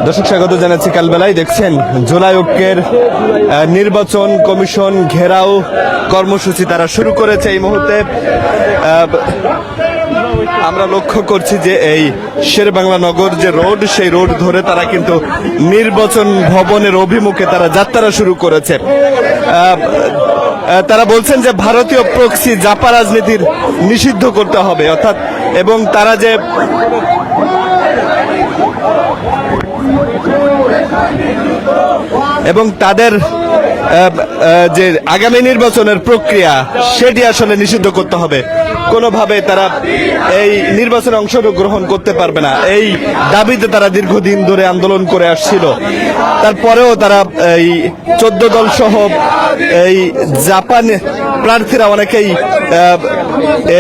দর্শক স্বাগত জানাচ্ছি কালবেলায়। দেখছেন জুলাই ঐক্যের নির্বাচন কমিশন ঘেরাও কর্মসূচি তারা শুরু করেছে। এই মুহূর্তে আমরা লক্ষ্য করছি যে এই শেরেবাংলা নগর যে রোড, সেই রোড ধরে তারা কিন্তু নির্বাচন ভবনের অভিমুখে তারা যাত্রা শুরু করেছে। তারা বলছেন যে ভারতীয় প্রক্সি জাপা রাজনীতির নিষিদ্ধ করতে হবে, অর্থাৎ এবং তারা যে এবং তাদের যে আগামী নির্বাচনের প্রক্রিয়া সেটি আসলে নিষিদ্ধ করতে হবে। কোনোভাবে তারা এই নির্বাচনে অংশগ্রহণ করতে পারবে না, এই দাবিতে তারা দীর্ঘদিন ধরে আন্দোলন করে আসছিল। তারপরেও তারা এই 14 দল সহ এই জাপান প্রার্থীরা অনেকেই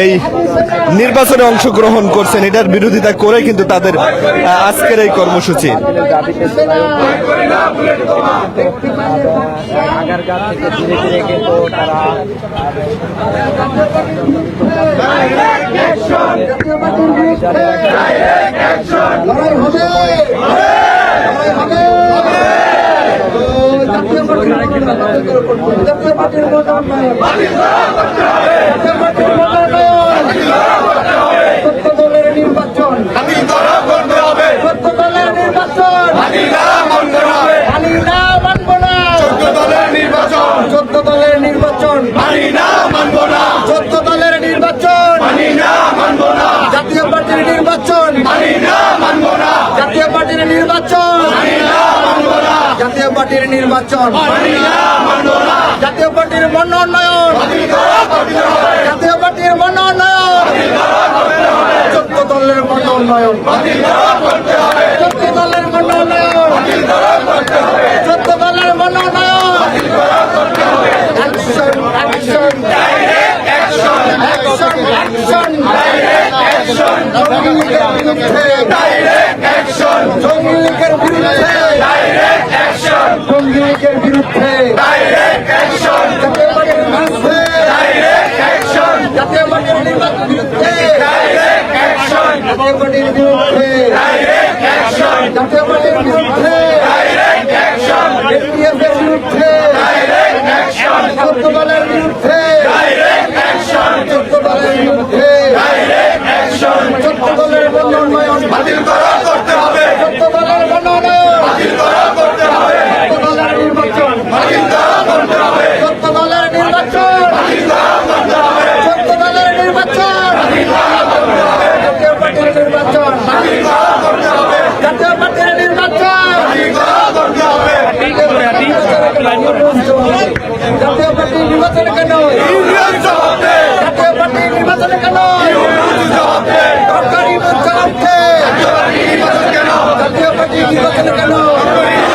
এই নির্বাচনে অংশগ্রহণ করছেন। এটার বিরোধিতা করে কিন্তু তাদের আজকের এই কর্মসূচি। আগারগাঁ থেকে ধীরে ধীরে কিন্তু তারা জাতীয় পার্টির নির্বাচন মানি না, মানবো না। জাতীয় পার্টির নির্বাচন মানি না, মানবো না। জাতীয় পার্টির নির্বাচন মানি না, মানবো না। জাতীয় পার্টির মনোনয়ন বাতিল করতে হবে। জাতীয় পার্টির মনোনয়ন বাতিল করতে হবে। 14 দলের মনোনয়ন বাতিল করতে হবে। 14 দলের মনোনয়ন বাতিল করতে হবে। 14 দলের মনোনয়ন বাতিল করতে হবে। Action action direct action action action direct action জঙ্গি লীগের বিরুদ্ধে ডাইরেক্ট অ্যাকশন জঙ্গি লীগের বিরুদ্ধে ডাইরেক্ট অ্যাকশন জঙ্গি লীগের বিরুদ্ধে ডাইরেক্ট অ্যাকশন জাতীয় পার্টির বিরুদ্ধে ডাইরেক্ট অ্যাকশন জাতীয় পার্টির নির্বাচনের বিরুদ্ধে ডাইরেক্ট অ্যাকশন জাতীয় পার্টির বিরুদ্ধে ডাইরেক্ট অ্যাকশন জাতীয় পার্টির বিরুদ্ধে ডাইরেক্ট অ্যাকশন এনডিএফ এর বিরুদ্ধে ডাইরেক্ট অ্যাকশন 14 দলের বিরুদ্ধে ডাইরেক্ট অ্যাকশন 14 দলের বিরুদ্ধে ডাইরেক্ট অ্যাকশন 14 দলের মনোনয়ন বাতিল করতে হবে। 14 দলের মনোনয়ন বাতিল করতে হবে। 14 দলের নির্বাচন বাতিল করতে হবে। 14 দলের নির্বাচন বাতিল করতে হবে। 14 দলের নির্বাচন বাতিল করতে হবে। জাতীয় পার্টির নির্বাচন বাতিল করতে হবে। জাতীয় পার্টির নির্বাচন বাতিল করতে হবে। জাতীয় পার্টির নির্বাচনে কেন ইউনিয়ন জবাবে? জাতীয় পার্টির নির্বাচনে কেন ইউনিয়ন জবাবে? সরকারি মুখ্যমন্ত্রী জাতীয় পার্টির নির্বাচনে কেন? জাতীয় পার্টির নির্বাচনে কেন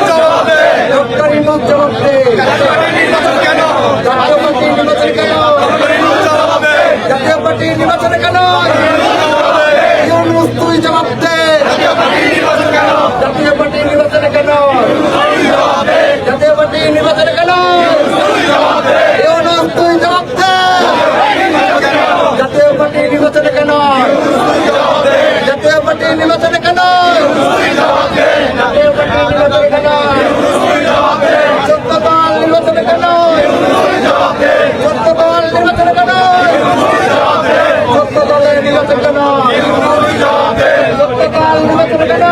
জবাবে? সরকারি মুখ্যমন্ত্রী জাতীয় পার্টির নির্বাচনে কেন? জাতীয় পার্টির নির্বাচনে কেন জবাবে? জাতীয় পার্টির নির্বাচনে কেন ইউনুস তুই জবাব দে? জাতীয় পার্টির নির্বাচনে কেন? জাতীয় পার্টির নির্বাচনে কেন জবাবে? জাতীয় পার্টির নির্বাচনে কেন ইউনুস তুই জবাব দে? জাতীয় পার্টির নির্বাচনে কেন? জাতীয় পার্টির নির্বাচনে কেন? জাতীয় পার্টির নির্বাচনে কেন? 14 দল নির্বাচনে কেন? 14 দল নির্বাচনে কেন? 14 দলের নির্বাচন কেন? 14 দল নির্বাচনে কেন?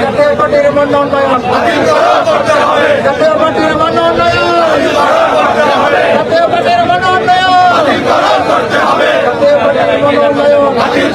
জাতীয় পার্টির মনোনয়ন বাতিল করতে হবে। জাতীয় পার্টির মনোনয়ন জাতীয় পার্টির মনোনয়ন বাতিল করতে হবে। জাতীয় পার্টির মনোনয়ন বাতিল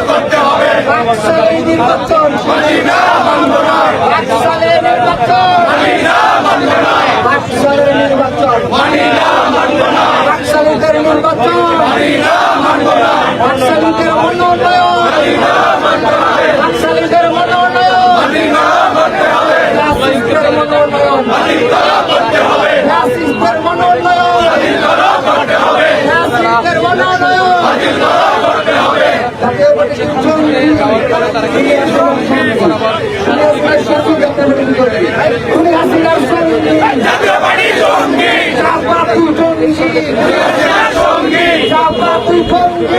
করতে হবে। 1 সালের নির্বাচন মানি না, মানবো না। 1 সালের নির্বাচন মানি না, মানবো না। 1 সালের নির্বাচন মানি না, মানবো না। 1 সালের নির্বাচন মানি না, মানবো না। 1 সালের মনোনয়ন মানি না, মানবো না। 1 সালের মনোনয়ন মানি না, মানতে হবে। রাজনীতির মনোনয়ন বাতিল করতে হবে। রাজনীতির মনোনয়ন বাতিল করতে হবে। রাজনীতির মনোনয়ন বাতিল করতে হবে। জাতীয় পার্টির জঙ্গি জাতীয় পার্টির জঙ্গি জাপা তুই জঙ্গি জাপা তুই জঙ্গি